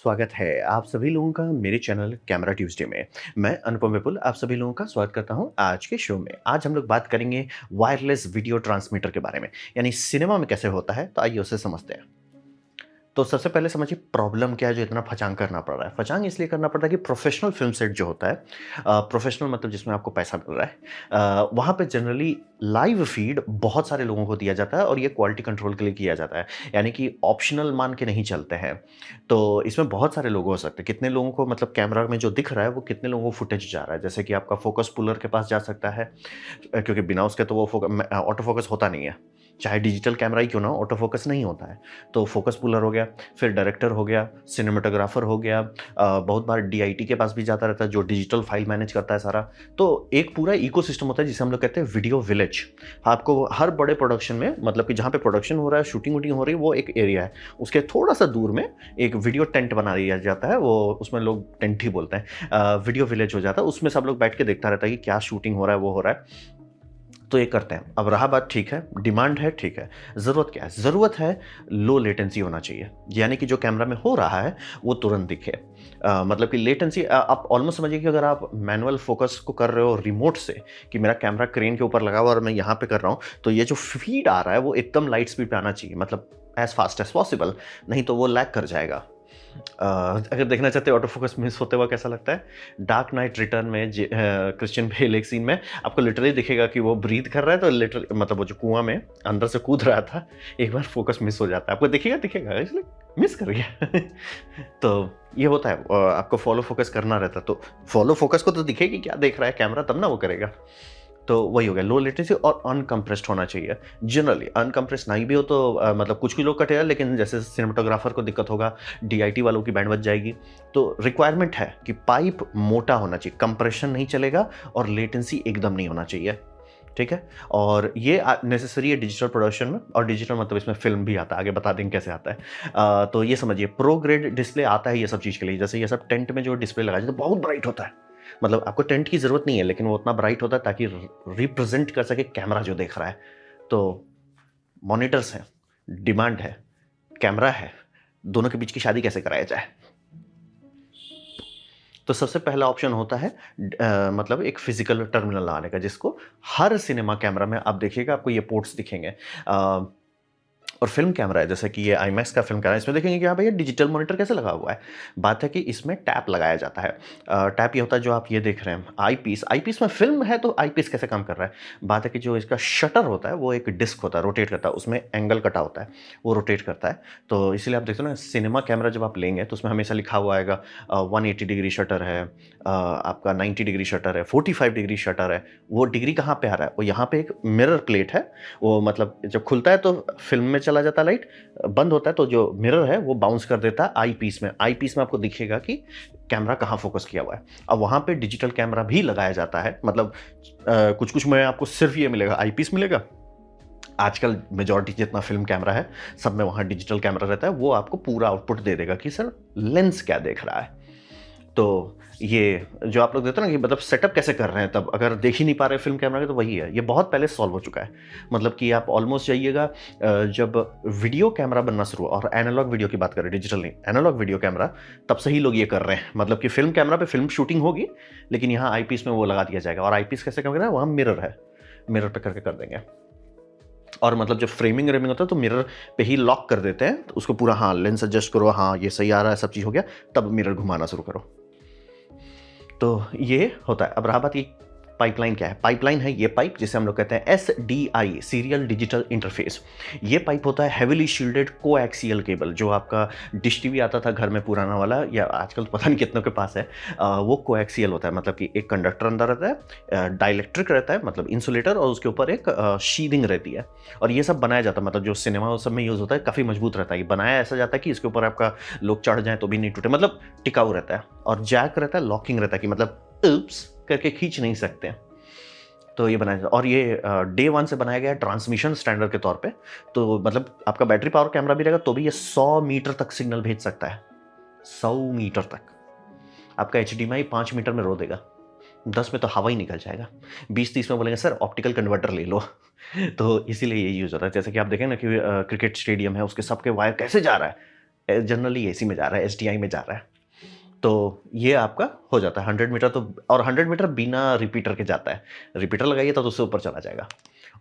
स्वागत है आप सभी लोगों का मेरे चैनल कैमरा ट्यूसडे में। मैं अनुपम विपुल आप सभी लोगों का स्वागत करता हूं आज के शो में। आज हम लोग बात करेंगे वायरलेस वीडियो ट्रांसमीटर के बारे में, यानी सिनेमा में कैसे होता है। तो आइए उसे समझते हैं। तो सबसे पहले समझिए प्रॉब्लम क्या है जो इतना फचांग करना पड़ रहा है। फचांग इसलिए करना पड़ता है कि प्रोफेशनल फिल्म सेट जो होता है, प्रोफेशनल मतलब जिसमें आपको पैसा मिल रहा है, वहाँ पे जनरली लाइव फीड बहुत सारे लोगों को दिया जाता है और ये क्वालिटी कंट्रोल के लिए किया जाता है, यानी कि ऑप्शनल मान के नहीं चलते हैं। तो इसमें बहुत सारे लोग हो सकते हैं। कितने लोगों को मतलब कैमरा में जो दिख रहा है वो कितने लोगों को फुटेज जा रहा है। जैसे कि आपका फोकस पुलर के पास जा सकता है, क्योंकि बिना उसके तो वो ऑटो फोकस होता नहीं है। चाहे डिजिटल कैमरा ही क्यों ना हो, ऑटो फोकस नहीं होता है। तो फोकस पुलर हो गया, फिर डायरेक्टर हो गया, सिनेमेटोग्राफर हो गया, बहुत बार डीआईटी के पास भी जाता रहता है जो डिजिटल फाइल मैनेज करता है सारा। तो एक पूरा इकोसिस्टम होता है जिसे हम लोग कहते हैं वीडियो विलेज। आपको हर बड़े प्रोडक्शन में, मतलब कि जहाँ पे प्रोडक्शन हो रहा है, शूटिंग वूटिंग हो रही है, वो एक एरिया है। उसके थोड़ा सा दूर में एक वीडियो टेंट बना दिया जाता है, वो उसमें लोग टेंट ही बोलते हैं, वीडियो विलेज हो जाता है। उसमें सब लोग बैठ के देखता रहता है कि क्या शूटिंग हो रहा है, वो हो रहा है। तो ये करते हैं। अब रहा बात, ठीक है डिमांड है, ठीक है, ज़रूरत क्या है? ज़रूरत है लो लेटेंसी होना चाहिए, यानी कि जो कैमरा में हो रहा है वो तुरंत दिखे। मतलब कि लेटेंसी आप ऑलमोस्ट समझिए कि अगर आप मैनुअल फोकस को कर रहे हो रिमोट से, कि मेरा कैमरा क्रेन के ऊपर लगा हुआ और मैं यहाँ पे कर रहा हूँ, तो ये जो फीड आ रहा है वो एकदम लाइट स्पीड पे आना चाहिए, मतलब एज फास्ट एज पॉसिबल, नहीं तो वो लैग कर जाएगा। अगर देखना चाहते हैं ऑटो फोकस मिस होते हुआ कैसा लगता है, डार्क नाइट रिटर्न में क्रिश्चियन बेल एक सीन में आपको लिटरली दिखेगा कि वो ब्रीथ कर रहा है, तो लिटरली मतलब वो जो कुआं में अंदर से कूद रहा था, एक बार फोकस मिस हो जाता है, आपको दिखेगा दिखेगा इसलिए मिस कर गया। तो ये होता है, आपको फॉलो फोकस करना रहता है, तो फॉलो फोकस को तो दिखेगी क्या देख रहा है कैमरा, तब ना वो करेगा। तो वही हो गया लो लेटेंसी और अनकम्प्रेस्ड होना चाहिए। जनरली अनकम्प्रेस्ड नहीं भी हो तो मतलब कुछ कुछ लोग कटेगा, लेकिन जैसे सिनेमाटोग्राफर को दिक्कत होगा, डीआईटी वालों की बैंड बच जाएगी। तो रिक्वायरमेंट है कि पाइप मोटा होना चाहिए, कंप्रेशन नहीं चलेगा और लेटेंसी एकदम नहीं होना चाहिए। ठीक है, और ये नेसेसरी है डिजिटल प्रोडक्शन में, और डिजिटल मतलब इसमें फिल्म भी आता है, आगे बता देंगे कैसे आता है। तो ये समझिए प्रो ग्रेड डिस्प्ले आता है ये सब चीज़ के लिए। जैसे ये सब टेंट में जो डिस्प्ले लगाया जाता है बहुत ब्राइट होता है, मतलब आपको टेंट की ज़रूरत नहीं है, लेकिन वो उतना ब्राइट होता है ताकि रिप्रेजेंट कर सके कैमरा जो देख रहा है। तो मॉनिटर्स हैं, डिमांड है, कैमरा है, दोनों के बीच की शादी कैसे कराया जाए? तो सबसे पहला ऑप्शन होता है मतलब एक फिजिकल टर्मिनल लगाने का, जिसको हर सिनेमा कैमरा में आप देखिएगा आपको ये पोर्ट्स दिखेंगे। और फिल्म कैमरा है, जैसे कि ये आईमैक्स का फिल्म कैमरा है, इसमें देखेंगे कि हाँ भैया डिजिटल मॉनिटर कैसे लगा हुआ है। बात है कि इसमें टैप लगाया जाता है। टैप ये होता है जो आप ये देख रहे हैं आई पीस में फिल्म है, तो आई पीस कैसे काम कर रहा है। बात है कि जो इसका शटर होता है वो एक डिस्क होता है, रोटेट करता है, उसमें एंगल कटा होता है, वो रोटेट करता है। तो इसीलिए आप देखते हो ना, सिनेमा कैमरा जब आप लेंगे तो उसमें हमेशा लिखा हुआ आएगा 180 डिग्री शटर है, आपका 90 डिग्री शटर है, 45 डिग्री शटर है। वो डिग्री कहाँ पे आ रहा है, वो यहाँ पे एक मिरर प्लेट है। वो मतलब जब खुलता है तो फिल्म में चला जाता है लाइट, बंद होता है तो जो मिरर है वो बाउंस कर देता है आई पीस में। आई पीस में आपको दिखेगा कि कैमरा कहाँ फोकस किया हुआ है। अब वहाँ पे डिजिटल कैमरा भी लगाया जाता है, मतलब कुछ कुछ में आपको सिर्फ ये मिलेगा, आई पीस मिलेगा। आजकल मेजॉरिटी जितना फिल्म कैमरा है सब में वहाँ डिजिटल कैमरा रहता है, वो आपको पूरा आउटपुट दे देगा कि सर लेंस क्या देख रहा है। तो ये जो आप लोग देते हो ना कि मतलब सेटअप कैसे कर रहे हैं, तब अगर देख ही नहीं पा रहे फिल्म कैमरा के, तो वही है, ये बहुत पहले सॉल्व हो चुका है। मतलब कि आप ऑलमोस्ट जाइएगा, जब वीडियो कैमरा बनना शुरू हुआ, और एनालॉग वीडियो की बात करें, डिजिटल नहीं, एनालॉग वीडियो कैमरा, तब से ही लोग ये कर रहे हैं। मतलब कि फिल्म कैमरा पे फिल्म शूटिंग होगी, लेकिन यहाँ आईपीस में वो लगा दिया जाएगा। और आईपीस कैसे काम करेगा, वहाँ मिरर है, मिरर पे करके कर देंगे। और मतलब जब फ्रेमिंग रेमिंग होता है तो मिरर पे ही लॉक कर देते हैं, तो उसको पूरा हाँ लेंस एडजस्ट करो, हाँ ये सही आ रहा है, सब चीज़ हो गया, तब मिरर घुमाना शुरू करो। तो ये होता है। अब रहा बात, ये पाइपलाइन क्या है। पाइपलाइन है ये पाइप जिसे हम लोग कहते हैं SDI, सीरियल डिजिटल इंटरफेस। ये पाइप होता है हेविली शील्डेड कोएक्सियल केबल, जो आपका डिश टीवी आता था घर में पुराना वाला, या आजकल पता नहीं कितनों के पास है, वो कोएक्सियल होता है। मतलब कि एक कंडक्टर अंदर रहता है, डाइलेक्ट्रिक रहता है, मतलब इंसुलेटर, और उसके ऊपर एक शीदिंग रहती है। और ये सब बनाया जाता है, मतलब जो सिनेमा सब में यूज़ होता है, काफ़ी मजबूत रहता है। ये बनाया ऐसा जाता है कि इसके ऊपर आपका लोग चढ़ जाए तो भी नहीं टूटे, मतलब टिकाऊ रहता है। और जैक रहता है, लॉकिंग रहता है, कि मतलब उप्स करके खींच नहीं सकते। तो ये बनाया, और ये डे 1 से बनाया गया है ट्रांसमिशन स्टैंडर्ड के तौर पे। तो मतलब आपका बैटरी पावर कैमरा भी रहेगा तो भी ये 100 मीटर तक सिग्नल भेज सकता है, 100 मीटर तक। आपका HDMI 5 मीटर में रो देगा, 10 में तो हवा ही निकल जाएगा, 20-30 में बोलेंगे सर ऑप्टिकल कन्वर्टर ले लो। तो इसीलिए ये यूज़ होता है। जैसे कि आप देखें ना कि क्रिकेट स्टेडियम है, उसके सबके वायर कैसे जा रहा है, जनरली एसी में जा रहा है, एसडीआई में जा रहा है, तो ये आपका हो जाता है 100 मीटर। तो और 100 मीटर बिना रिपीटर के जाता है, रिपीटर लगाइए तो उससे ऊपर चला जाएगा।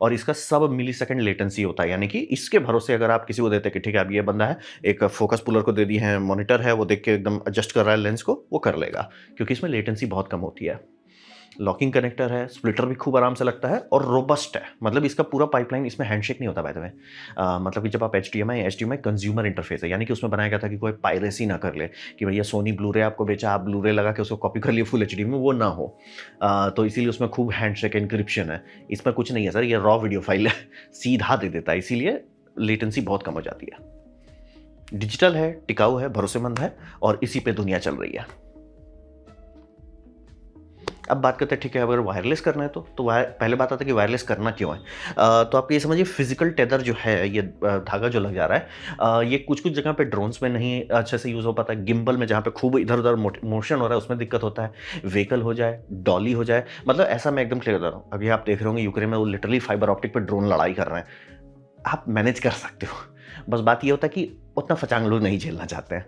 और इसका सब मिली सेकेंड लेटेंसी होता है, यानी कि इसके भरोसे अगर आप किसी को देते हैं कि ठीक है अब ये बंदा है, एक फोकस पुलर को दे दी है, मॉनिटर है, वो देख के एकदम एडजस्ट कर रहा है लेंस को, वो कर लेगा, क्योंकि इसमें लेटेंसी बहुत कम होती है। लॉकिंग कनेक्टर है, स्प्लिटर भी खूब आराम से लगता है और रोबस्ट है। मतलब इसका पूरा पाइपलाइन, इसमें हैंडशेक नहीं होता बाय द वे। मतलब कि जब आप एच डी एम आई कंज्यूमर इंटरफेस है, यानी कि उसमें बनाया गया था कि कोई पायरेसी ना कर ले, कि भैया सोनी ब्लूरे आपको बेचा, आप ब्लूरे लगा के उसको कॉपी कर लिए फुल एच में, वो ना हो। तो इसीलिए उसमें खूब हैंडशेक इंक्रिप्शन है। इसमें कुछ नहीं है सर, ये रॉ वीडियो फाइल है, सीधा दे देता है, इसीलिए लेटेंसी बहुत कम हो जाती है। डिजिटल है, टिकाऊ है, भरोसेमंद है, और इसी पे दुनिया चल रही है। अब बात करते हैं ठीक है, अगर वायरलेस करना है तो पहले बात आता है कि वायरलेस करना क्यों है। तो आप ये समझिए, फिजिकल टेदर जो है, ये धागा जो लग जा रहा है, ये कुछ कुछ जगह पे ड्रोन्स में नहीं अच्छे से यूज़ हो पाता है। गिम्बल में जहाँ पे खूब इधर उधर मोशन हो रहा है उसमें दिक्कत होता है। व्हीकल हो जाए, डॉली हो जाए, मतलब ऐसा मैं एकदम क्लियर बता रहा हूँ। अभी आप देख रहे होंगे यूक्रेन में वो लिटरली फाइबर ऑप्टिक पे ड्रोन लड़ाई कर रहे हैं, आप मैनेज कर सकते हो। बस बात ये होता है कि उतना फचांग लोग नहीं झेलना चाहते हैं।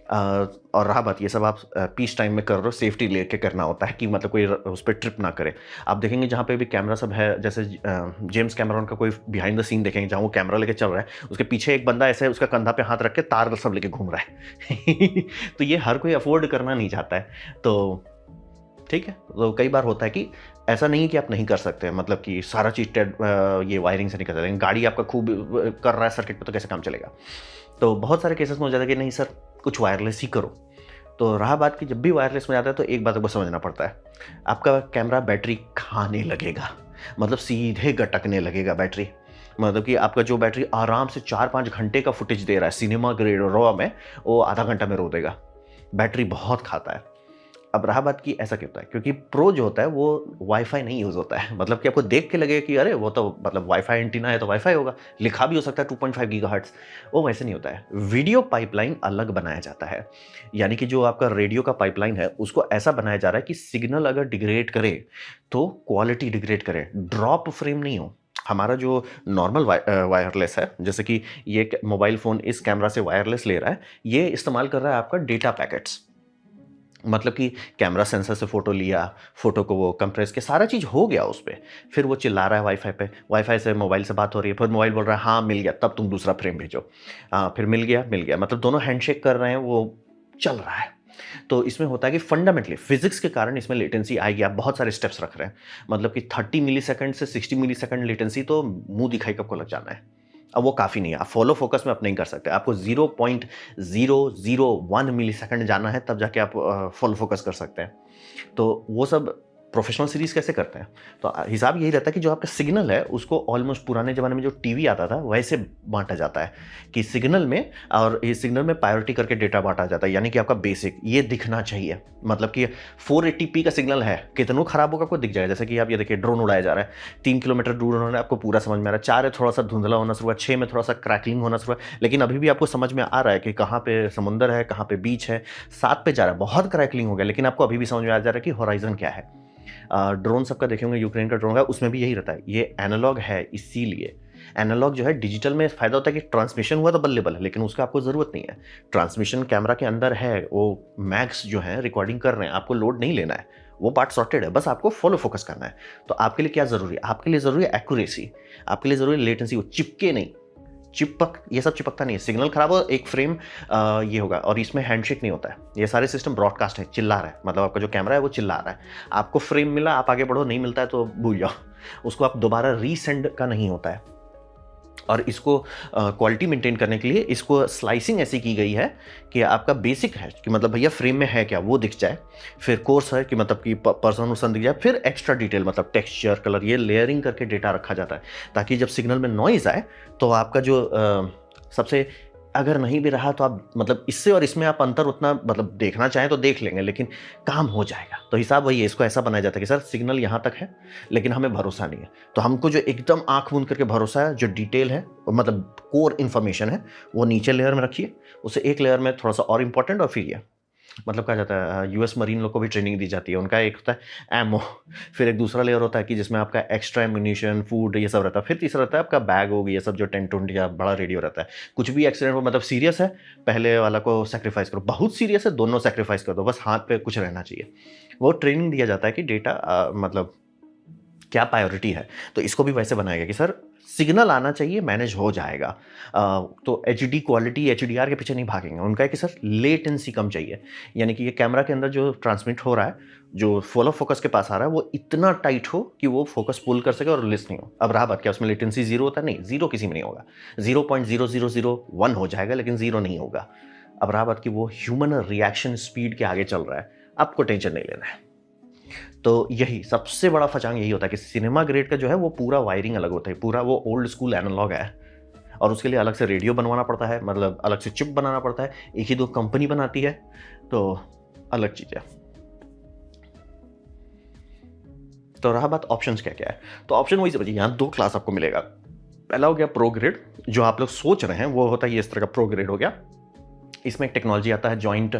और रहा बात, ये सब आप पीस टाइम में कर रहे हो, सेफ्टी लेके करना होता है कि मतलब कोई उस पर ट्रिप ना करे। आप देखेंगे जहाँ पे भी कैमरा सब है, जैसे जेम्स कैमरॉन का कोई बिहाइंड द सीन देखेंगे जहाँ वो कैमरा लेके चल रहा है, उसके पीछे एक बंदा ऐसे उसका कंधा पे हाथ रख के तार सब लेके घूम रहा है। तो ये हर कोई अफोर्ड करना नहीं चाहता है। तो ठीक है, तो कई बार होता है कि ऐसा नहीं है कि आप नहीं कर सकते, मतलब कि सारा चीज़ ये वायरिंग से नहीं कर सकते। गाड़ी आपका खूब कर रहा है सर्किट पे, तो कैसे काम चलेगा। तो बहुत सारे केसेस में हो जाता है कि नहीं सर, कुछ वायरलेस ही करो। तो रहा बात कि जब भी वायरलेस में जाता है तो एक बात को समझना पड़ता है, आपका कैमरा बैटरी खाने लगेगा, मतलब सीधे गटकने लगेगा बैटरी। मतलब कि आपका जो बैटरी आराम से 4-5 घंटे का फुटेज दे रहा है सिनेमा ग्रेड रॉ में, वो आधा घंटा में रो देगा। बैटरी बहुत खाता है। अब रहा बात कि ऐसा क्यों होता है, क्योंकि प्रो जो होता है वो वाईफाई नहीं यूज़ होता है। मतलब कि आपको देख के लगेगा कि अरे वो तो मतलब वाईफाई एंटीना है तो वाईफाई होगा, लिखा भी हो सकता है 2.5 गीगाहर्ट्ज़। वो वैसे नहीं होता है। वीडियो पाइपलाइन अलग बनाया जाता है, यानी कि जो आपका रेडियो का पाइपलाइन है उसको ऐसा बनाया जा रहा है कि सिग्नल अगर डिग्रेड करे तो क्वालिटी डिग्रेड करे, ड्रॉप फ्रेम नहीं हो। हमारा जो नॉर्मल वायरलेस है, जैसे कि ये मोबाइल फ़ोन इस कैमरा से वायरलेस ले रहा है, ये इस्तेमाल कर रहा है आपका डेटा पैकेट्स। मतलब कि कैमरा सेंसर से फ़ोटो लिया, फ़ोटो को वो कंप्रेस किया, सारा चीज़ हो गया उस पे। फिर वो चिल्ला रहा है वाईफ़ाई पे, वाईफ़ाई से मोबाइल से बात हो रही है, फिर मोबाइल बोल रहा है हाँ मिल गया, तब तुम दूसरा फ्रेम भेजो। फिर मिल गया, मतलब दोनों हैंडशेक कर रहे हैं, वो चल रहा है। तो इसमें होता है कि फंडामेंटली फिजिक्स के कारण इसमें लेटेंसी आएगी। आप बहुत सारे स्टेप्स रख रहे हैं, मतलब कि 30 मिलीसेकंड से 60 मिलीसेकंड लेटेंसी तो मुँह दिखाई कब को लग जाना है। अब वो काफ़ी नहीं है, आप फॉलो फोकस में आप नहीं कर सकते। आपको 0.001 मिलीसेकंड जाना है, तब जाके आप फॉलो फोकस कर सकते हैं। तो वो सब प्रोफेशनल सीरीज़ कैसे करते हैं, तो हिसाब यही रहता है कि जो आपका सिग्नल है उसको ऑलमोस्ट पुराने ज़माने में जो टीवी आता था वैसे बांटा जाता है कि सिग्नल में, और ये सिग्नल में प्रायोरिटी करके डेटा बांटा जाता है। यानी कि आपका बेसिक ये दिखना चाहिए, मतलब कि 480p का सिग्नल है, कितना खराब होगा आपको दिख जाएगा। जैसे कि आप ये देखिए, ड्रोन उड़ाया जा रहा है 3 किलोमीटर दूर उन्होंने, आपको पूरा समझ में आ रहा है। 4 है थोड़ा सा धुंधला होना शुरू हुआ, 6 में थोड़ा सा क्रैकलिंग होना शुरू हुआ, लेकिन अभी भी आपको समझ में आ रहा है कि कहाँ पे समुंदर है, कहाँ पे बीच है। 7 पे जा रहा है, बहुत क्रैकलिंग हो गया, लेकिन आपको अभी भी समझ में आ जा रहा है कि होराइजन क्या है। ड्रोन सबका देखे होंगे, यूक्रेन का ड्रोन का, उसमें भी यही रहता है। ये एनालॉग है, इसीलिए एनालॉग जो है, डिजिटल में फायदा होता है कि ट्रांसमिशन हुआ तो बल्ले बल्ले, लेकिन उसका आपको ज़रूरत नहीं है। ट्रांसमिशन कैमरा के अंदर है, वो मैक्स जो है रिकॉर्डिंग कर रहे हैं, आपको लोड नहीं लेना है, वो पार्ट सॉर्टेड है, बस आपको फॉलो फोकस करना है। तो आपके लिए क्या ज़रूरी है, आपके लिए ज़रूरी है एक्यूरेसी, आपके लिए ज़रूरी है लेटेंसी, वो चिपके नहीं, ये सब चिपकता नहीं है। सिग्नल खराब हो, एक फ्रेम ये होगा। और इसमें हैंडशेक नहीं होता है, ये सारे सिस्टम ब्रॉडकास्ट है, चिल्ला रहा है, मतलब आपका जो कैमरा है वो चिल्ला रहा है। आपको फ्रेम मिला, आप आगे बढ़ो, नहीं मिलता है तो भूल जाओ, उसको आप दोबारा रीसेंड का नहीं होता है। और इसको क्वालिटी मेंटेन करने के लिए इसको स्लाइसिंग ऐसी की गई है कि आपका बेसिक है कि मतलब भैया फ्रेम में है क्या वो दिख जाए, फिर कोर्स है कि मतलब कि पर्सन उसन दिख जाए, फिर एक्स्ट्रा डिटेल मतलब टेक्सचर, कलर, ये लेयरिंग करके डेटा रखा जाता है, ताकि जब सिग्नल में नॉइज़ आए तो आपका जो सबसे, अगर नहीं भी रहा तो आप मतलब इससे और इसमें आप अंतर उतना मतलब देखना चाहें तो देख लेंगे, लेकिन काम हो जाएगा। तो हिसाब वही है, इसको ऐसा बनाया जाता है कि सर सिग्नल यहाँ तक है, लेकिन हमें भरोसा नहीं है, तो हमको जो एकदम आंख मूंद करके भरोसा है, जो डिटेल है मतलब कोर इन्फॉर्मेशन है, वो नीचे लेयर में रखिए, उसे एक लेयर में थोड़ा सा और इम्पोर्टेंट, और फिर ये मतलब कहा जाता है यूएस मरीन लोग को भी ट्रेनिंग दी जाती है। उनका एक होता है एमओ, फिर एक दूसरा लेयर होता है कि जिसमें आपका एक्स्ट्रा एम्यूनिशन, फूड ये सब रहता है। फिर तीसरा रहता है आपका बैग हो गया, ये सब जो टेंट उंट या बड़ा रेडियो रहता है। कुछ भी एक्सीडेंट हो, मतलब सीरियस है, पहले वाला को सेक्रीफाइस करो, बहुत सीरियस है दोनों सेक्रीफाइस कर दो, बस हाथ पे कुछ रहना चाहिए। वो ट्रेनिंग दिया जाता है कि डेटा मतलब क्या प्रायोरिटी है। तो इसको भी वैसे बनाया गया कि सर सिग्नल आना चाहिए, मैनेज हो जाएगा। तो एचडी क्वालिटी, एचडीआर के पीछे नहीं भागेंगे। उनका है कि सर लेटेंसी कम चाहिए, यानी कि ये कैमरा के अंदर जो ट्रांसमिट हो रहा है, जो फॉलो फोकस के पास आ रहा है, वो इतना टाइट हो कि वो फोकस पुल कर सके और रिलीज नहीं हो। अब रहा बात क्या उसमें लेटेंसी जीरो होता है? नहीं, जीरो किसी में नहीं होगा। 0.0001 हो जाएगा, लेकिन जीरो नहीं होगा। अब रहा बात कि वो ह्यूमन रिएक्शन स्पीड के आगे चल रहा है, आपको टेंशन नहीं लेना है। तो यही सबसे बड़ा फचांग यही होता है कि सिनेमा ग्रेड का जो है वो पूरा वायरिंग अलग होता है, पूरा वो ओल्ड स्कूल एनालॉग है, और उसके लिए अलग से रेडियो बनवाना पड़ता है, मतलब अलग से चिप बनाना पड़ता है। एक ही दो कंपनी बनाती है, तो अलग चीज़ है। तो रहा बात ऑप्शंस क्या क्या है, तो ऑप्शन वही समझिए, यहाँ 2 क्लास आपको मिलेगा। पहला हो गया प्रो ग्रेड, जो आप लोग सोच रहे हैं वो होता है ये इस तरह का प्रो ग्रेड हो गया। इसमें एक टेक्नोलॉजी आता है जॉइंट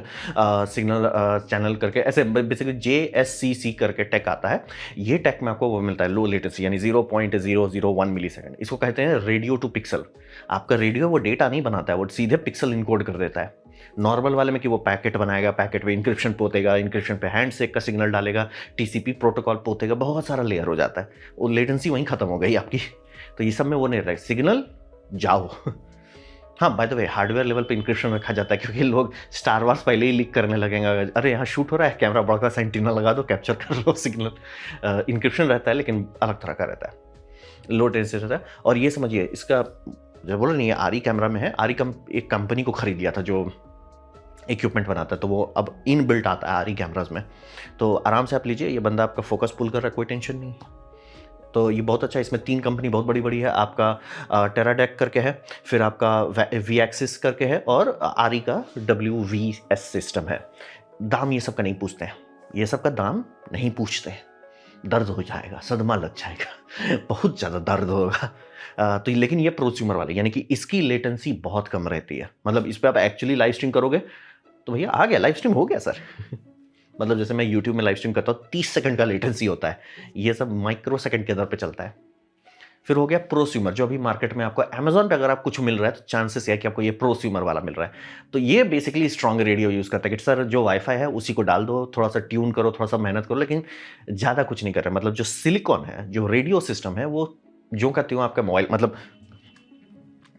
सिग्नल चैनल करके, ऐसे बेसिकली JSCC करके टेक आता है। ये टेक में आपको वो मिलता है लो लेटेंसी, यानी 0.001 मिली सेकेंड। इसको कहते हैं रेडियो टू पिक्सल। आपका रेडियो वो डेटा नहीं बनाता है, वो सीधे पिक्सल इनकोड कर देता है। नॉर्मल वाले में कि वो पैकेट बनाएगा, पैकेट पे इंक्रिप्शन पोतेगा, इंक्रिप्शन पे हैंडशेक का सिग्नल डालेगा, TCP प्रोटोकॉल पोतेगा, बहुत सारा लेयर हो जाता है। वो लेटेंसी वहीं खत्म हो गई आपकी। तो ये सब में वो नहीं रहा, सिग्नल जाओ। हाँ, by the way hardware level पे इंक्रिप्शन रखा जाता है, क्योंकि लोग स्टार वार्स पहले ही लीक करने लगेंगे। अरे यहाँ शूट हो रहा है, कैमरा बड़ा सा एंटीना लगा दो, कैप्चर कर लो सिग्नल। इंक्रिप्शन रहता है लेकिन अलग तरह का रहता है, लो टेंसी रहता है। और ये समझिए इसका जो बोलो नहीं है, आरी कैमरा में है, आरी एक कंपनी को खरीद लिया था जो इक्विपमेंट बनाता है, तो वो अब इन बिल्ट आता है आरी कैमराज में। तो आराम से आप लीजिए, ये बंदा आपका फोकस पुल कर रहा है, कोई टेंशन नहीं। तो ये बहुत अच्छा है। इसमें 3 कंपनी बहुत बड़ी बड़ी है, आपका टेराडेक करके है, फिर आपका VAXIS करके है, और आरी का WVS सिस्टम है। दाम ये सब का नहीं पूछते हैं, ये सब का दाम नहीं पूछते हैं। दर्द हो जाएगा, सदमा लग जाएगा, बहुत ज़्यादा दर्द होगा। तो लेकिन ये प्रोस्यूमर वाले, यानी कि इसकी लेटेंसी बहुत कम रहती है। मतलब इस पर आप एक्चुअली लाइव स्ट्रीम करोगे तो भैया आ गया, लाइव स्ट्रीम हो गया सर। मतलब जैसे मैं यूट्यूब में लाइव स्ट्रीम करता हूँ, 30 सेकंड का लेटेंसी होता है, ये सब माइक्रो सेकंड के दर पे चलता है। फिर हो गया प्रोस्यूमर, जो अभी मार्केट में आपको अमेजोन पे अगर आप कुछ मिल रहा है तो चांसेस है कि आपको ये प्रोस्यूमर वाला मिल रहा है। तो ये बेसिकली स्ट्रॉन्ग रेडियो यूज़ करता है कि सर जो वाईफाई है उसी को डाल दो, थोड़ा सा ट्यून करो, थोड़ा सा मेहनत करो, लेकिन ज़्यादा कुछ नहीं कर रहा है। मतलब जो सिलिकॉन है, जो रेडियो सिस्टम है, वो जो का त्यों आपका मोबाइल, मतलब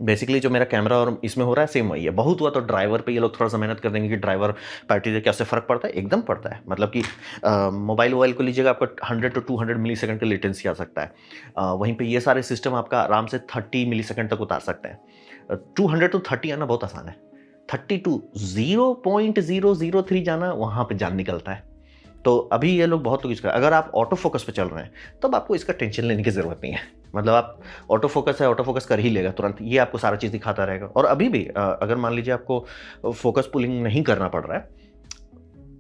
बेसिकली जो मेरा कैमरा और इसमें हो रहा है सेम वही है। बहुत हुआ तो ड्राइवर पे ये लोग थोड़ा सा मेहनत कर देंगे कि ड्राइवर पार्टी से क्या से फ़र्क पड़ता है, एकदम पड़ता है। मतलब कि मोबाइल वोबाइल को लीजिएगा, आपको 100 to 200 मिली सेकंड का लेटेंसी आ सकता है। वहीं पे ये सारे सिस्टम आपका आराम से 30 मिली सेकंड तक उतार सकते हैं। 200 to 30 आना बहुत आसान है, 30 to 0.003 जाना, वहाँ पर जान निकलता है। तो अभी ये लोग बहुत लोग इसका, अगर आप ऑटो फोकस पे चल रहे हैं तब आपको इसका टेंशन लेने की ज़रूरत नहीं है। मतलब आप ऑटो फोकस है, ऑटो फोकस कर ही लेगा तुरंत, ये आपको सारा चीज़ दिखाता रहेगा। और अभी भी अगर मान लीजिए आपको फोकस पुलिंग नहीं करना पड़ रहा है,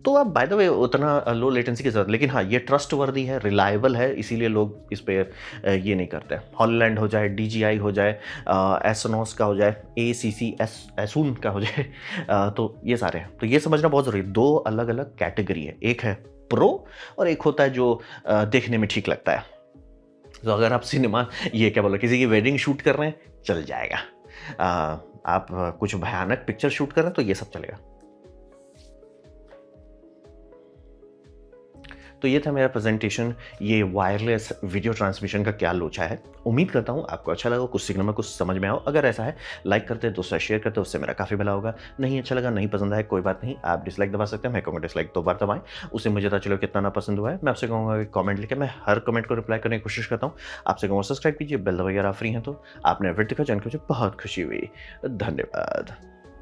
तो आप बाय द वे उतना लो लेटेंसी की जरूरत, लेकिन हाँ ये ट्रस्ट वर्दी है, रिलायबल है, इसीलिए लोग इस पर ये नहीं करते। हॉलैंड हो जाए, DJI हो जाए, एसोनोस का हो जाए, ACC एसून का हो जाए, तो ये सारे हैं। तो ये समझना बहुत ज़रूरी है, 2 अलग अलग कैटेगरी है, एक है प्रो और एक होता है जो देखने में ठीक लगता है। तो अगर आप सिनेमा, ये क्या बोलो, किसी की वेडिंग शूट कर रहे हैं, चल जाएगा। आप कुछ भयानक पिक्चर शूट कर रहे हैं तो ये सब चलेगा। तो ये था मेरा प्रेजेंटेशन, ये वायरलेस वीडियो ट्रांसमिशन का क्या लोचा है। उम्मीद करता हूँ आपको अच्छा लगा, कुछ सीखने में, कुछ समझ में आओ। अगर ऐसा है, लाइक करते हैं, दोस्तों शेयर करते हैं, उससे मेरा काफ़ी भला होगा। नहीं अच्छा लगा, नहीं पसंद आया, कोई बात नहीं, आप डिसलाइक दबा सकते हैं। मैं कहूँगा डिसलाइक 2 बार दबाएं, उससे मुझे पता चलो कितना ना पसंद हुआ है। मैं आपसे कहूँगा कि कमेंट लिखे, मैं हर कमेंट को रिप्लाई करने की कोशिश करता हूँ। आपसे कहूँगा सब्सक्राइब कीजिए, बेल वगैरह फ्री हैं, तो आपने वीडियो देखा, जान के मुझे बहुत खुशी हुई। धन्यवाद।